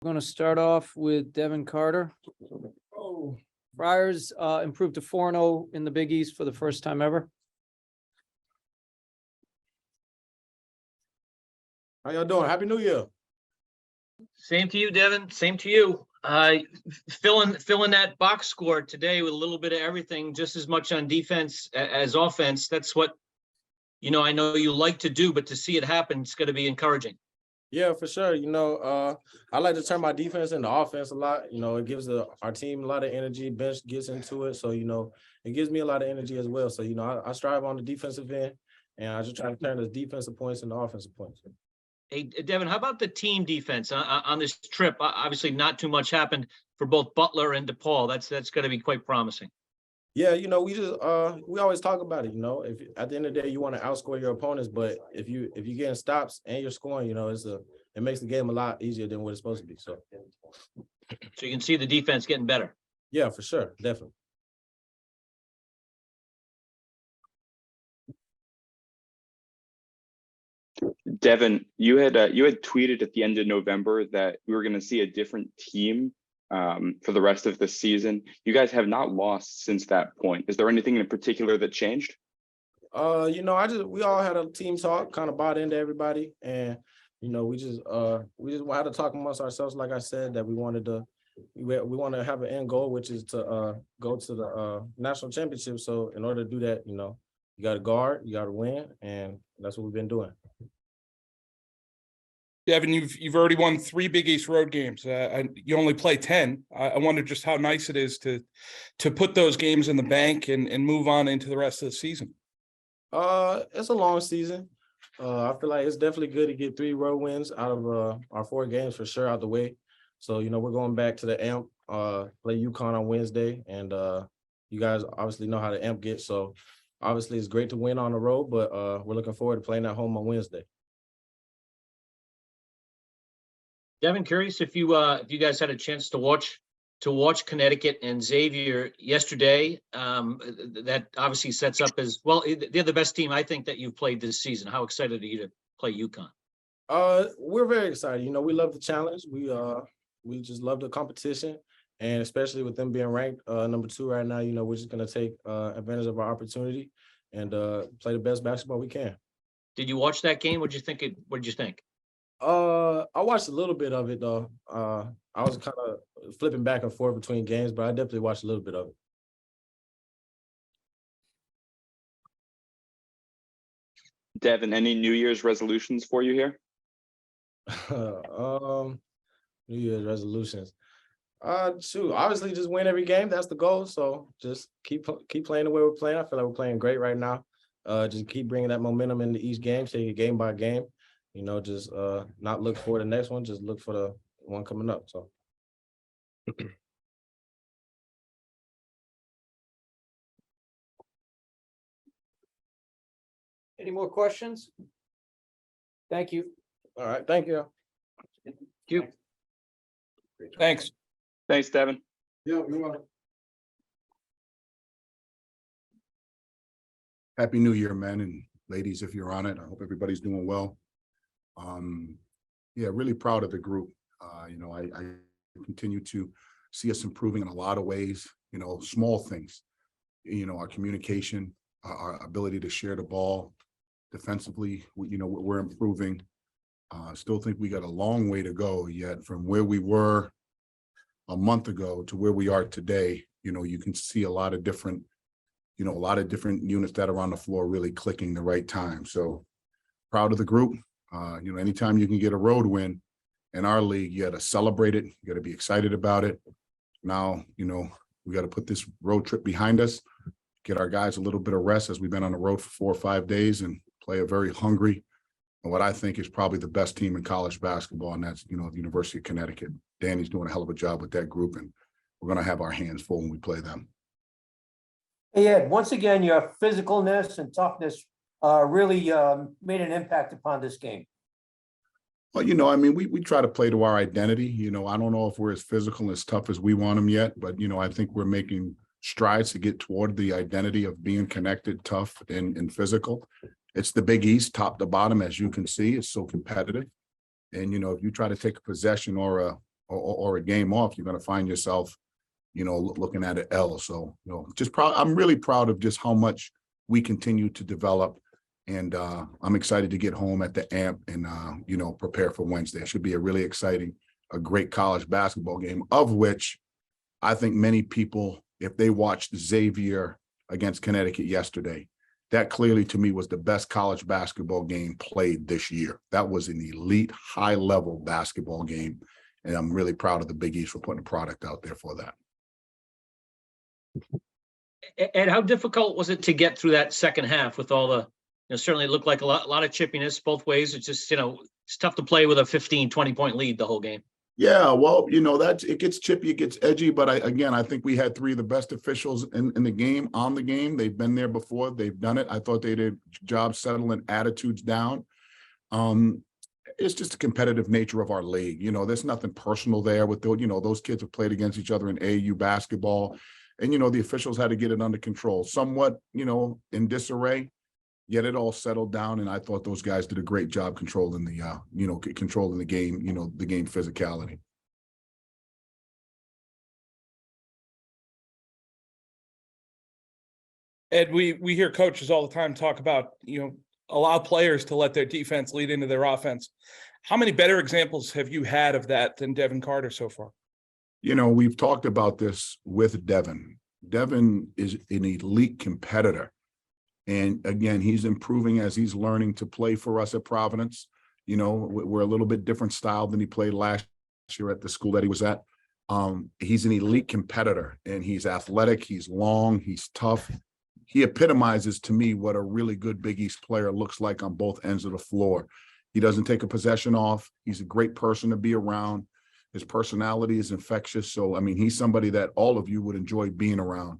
We're going to start off with Devin Carter. Friars improved to 4-0 in the Big East for the first time ever. How y'all doing? Happy New Year. Same to you, Devin. Same to you. Filling that box score today with a little bit of everything, just as much on defense as offense. That's what, I know you like to do, but to see it happen, it's going to be encouraging. Yeah, for sure. I like to turn my defense into offense a lot. It gives our team a lot of energy. Bench gets into it. So, it gives me a lot of energy as well. So, I strive on the defensive end, and I just try to turn the defensive points into offensive points. Hey, Devin, how about the team defense on this trip? Obviously, not too much happened for both Butler and DePaul. That's going to be quite promising. Yeah, we always talk about it. If at the end of the day you want to outscore your opponents, but if you're getting stops and you're scoring, it makes the game a lot easier than what it's supposed to be. So you can see the defense getting better. Yeah, for sure, definitely. Devin, you had tweeted at the end of November that we were going to see a different team for the rest of the season. You guys have not lost since that point. Is there anything in particular that changed? We all had a team talk, kind of bought into everybody, and we just had to talk amongst ourselves. Like I said, that we want to have an end goal, which is to go to the national championship. So in order to do that, you got to guard, you got to win, and that's what we've been doing. Devin, you've already won 3 Big East road games. You only play 10. I wonder just how nice it is to put those games in the bank and move on into the rest of the season. It's a long season. I feel like it's definitely good to get 3 road wins out of our 4 games for sure out the way. So, we're going back to the AMP, play UConn on Wednesday, and you guys obviously know how the AMP gets. So obviously it's great to win on the road, but we're looking forward to playing at home on Wednesday. Devin, curious if you guys had a chance to watch Connecticut and Xavier yesterday. That obviously sets up as well. They're the best team I think that you've played this season. How excited are you to play UConn? We're very excited. We love the challenge. We just love the competition, and especially with them being ranked number 2 right now. We're just gonna take advantage of our opportunity and play the best basketball we can. Did you watch that game? What did you think? I watched a little bit of it though. I was kind of flipping back and forth between games, but I definitely watched a little bit of it. Devin, any New Year's resolutions for you here? New Year's resolutions. Obviously just win every game. That's the goal. So just keep playing the way we're playing. I feel like we're playing great right now. Just keep bringing that momentum into each game, take it game by game. Just not look for the next one, just look for the one coming up. So. Any more questions? Thank you. All right. Thank you. Thank you. Thanks. Thanks, Devin. Yeah, you're welcome. Happy New Year, men and ladies, if you're on it. I hope everybody's doing well. Really proud of the group. I continue to see us improving in a lot of ways, small things, our communication, our ability to share the ball defensively, we're improving. Still think we got a long way to go yet from where we were a month ago to where we are today. You can see a lot of different units that are on the floor really clicking the right time. So proud of the group. Anytime you can get a road win in our league, you got to celebrate it. You got to be excited about it. Now, we got to put this road trip behind us, get our guys a little bit of rest as we've been on the road for 4 or 5 days and play a very hungry and what I think is probably the best team in college basketball, and that's, the University of Connecticut. Danny's doing a hell of a job with that group, and we're going to have our hands full when we play them. Hey, Ed, once again, your physicalness and toughness really made an impact upon this game. Well, we try to play to our identity. I don't know if we're as physical and as tough as we want them yet, but, I think we're making strides to get toward the identity of being connected, tough, and physical. It's the Big East, top to bottom, as you can see. It's so competitive. And, if you try to take a possession or or a game off, you're going to find yourself, looking at an L. So, just proud. I'm really proud of just how much we continue to develop. And I'm excited to get home at the AMP and, prepare for Wednesday. It should be a really exciting, a great college basketball game, of which I think many people, if they watched Xavier against Connecticut yesterday, that clearly to me was the best college basketball game played this year. That was an elite, high-level basketball game. And I'm really proud of the Big East for putting a product out there for that. And how difficult was it to get through that second half with all the, certainly it looked like a lot of chippiness both ways. It's just, it's tough to play with a 15, 20-point lead the whole game. Yeah, well, it gets chippy, it gets edgy, but I think we had three of the best officials in the game, on the game. They've been there before, they've done it. I thought they did a job settling attitudes down. It's just the competitive nature of our league. There's nothing personal there with those kids have played against each other in AAU basketball. And, the officials had to get it under control, somewhat, in disarray. Yet it all settled down, and I thought those guys did a great job controlling the, controlling the game, the game physicality. Ed, we hear coaches all the time talk about, allow players to let their defense lead into their offense. How many better examples have you had of that than Devin Carter so far? We've talked about this with Devin. Devin is an elite competitor. And again, he's improving as he's learning to play for us at Providence. We're a little bit different style than he played last year at the school that he was at. He's an elite competitor, and he's athletic, he's long, he's tough. He epitomizes to me what a really good Big East player looks like on both ends of the floor. He doesn't take a possession off. He's a great person to be around. His personality is infectious. So, he's somebody that all of you would enjoy being around.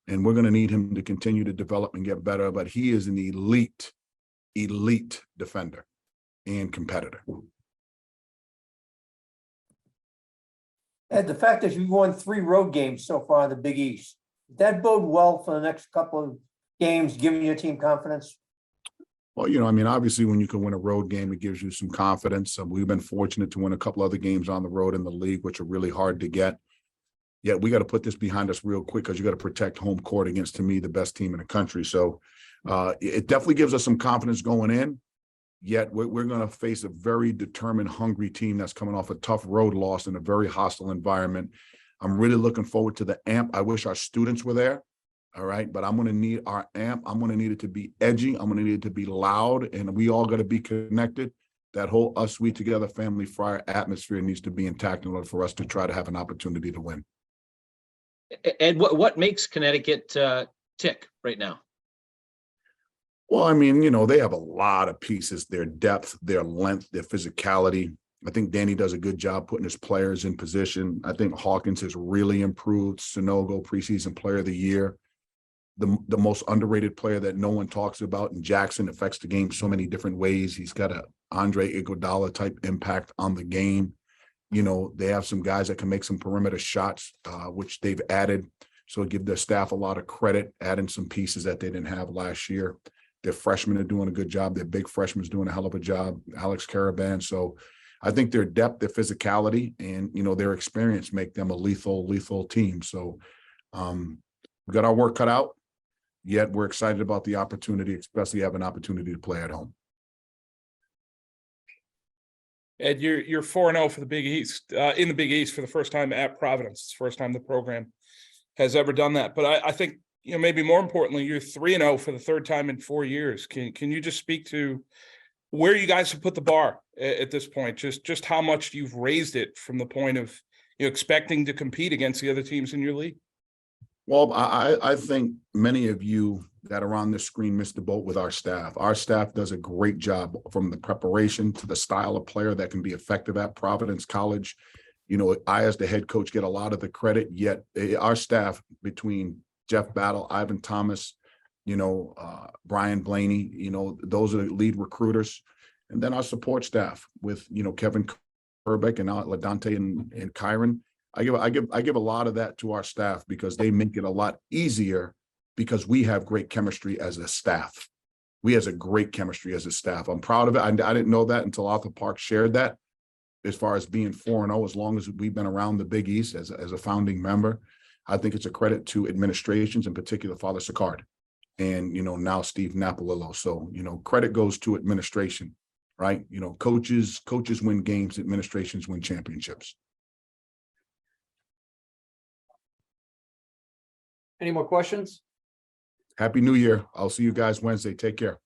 And we're going to need him to continue to develop and get better. But he is an elite defender and competitor. And the fact that you've won 3 road games so far in the Big East, does that bode well for the next couple of games, giving your team confidence? Well, obviously when you can win a road game, it gives you some confidence. We've been fortunate to win a couple other games on the road in the league, which are really hard to get. Yet we got to put this behind us real quick because you got to protect home court against, to me, the best team in the country. So it definitely gives us some confidence going in. Yet we're going to face a very determined, hungry team that's coming off a tough road loss in a very hostile environment. I'm really looking forward to the AMP. I wish our students were there. All right. But I'm going to need our AMP. I'm going to need it to be edgy. I'm going to need it to be loud. And we all got to be connected. That whole us, we together, family Friar atmosphere needs to be intact in order for us to try to have an opportunity to win. And what makes Connecticut tick right now? Well, they have a lot of pieces, their depth, their length, their physicality. I think Danny does a good job putting his players in position. I think Hawkins has really improved. Sonogo, preseason player of the year. The most underrated player that no one talks about, and Jackson affects the game so many different ways. He's got a Andre Iguodala type impact on the game. They have some guys that can make some perimeter shots, which they've added. So give their staff a lot of credit, adding some pieces that they didn't have last year. Their freshmen are doing a good job. Their big freshmen is doing a hell of a job. Alex Caravan. So I think their depth, their physicality, and, their experience make them a lethal team. So we got our work cut out, yet we're excited about the opportunity, especially have an opportunity to play at home. Ed, you're 4-0 for the Big East, in the Big East for the first time at Providence. It's the first time the program has ever done that. But I think, maybe more importantly, you're 3-0 for the third time in 4 years. Can you just speak to where you guys have put the bar at this point? Just how much you've raised it from the point of expecting to compete against the other teams in your league? Well, I think many of you that are on this screen missed the boat with our staff. Our staff does a great job from the preparation to the style of player that can be effective at Providence College. I, as the head coach, get a lot of the credit, yet our staff between Jeff Battle, Ivan Thomas, Brian Blaney, those are the lead recruiters. And then our support staff with, Kevin Kerbeck and LaDante and Kyron. I give a lot of that to our staff because they make it a lot easier because we have great chemistry as a staff. We have a great chemistry as a staff. I'm proud of it. I didn't know that until Arthur Park shared that. as far as being 4-0, as long as we've been around the Big East as a founding member. I think it's a credit to administrations, in particular Father Sicard, and, you know, now Steve Napolillo. So, you know, credit goes to administration, right? You know, coaches win games, administrations win championships. Any more questions? Happy New Year. I'll see you guys Wednesday. Take care.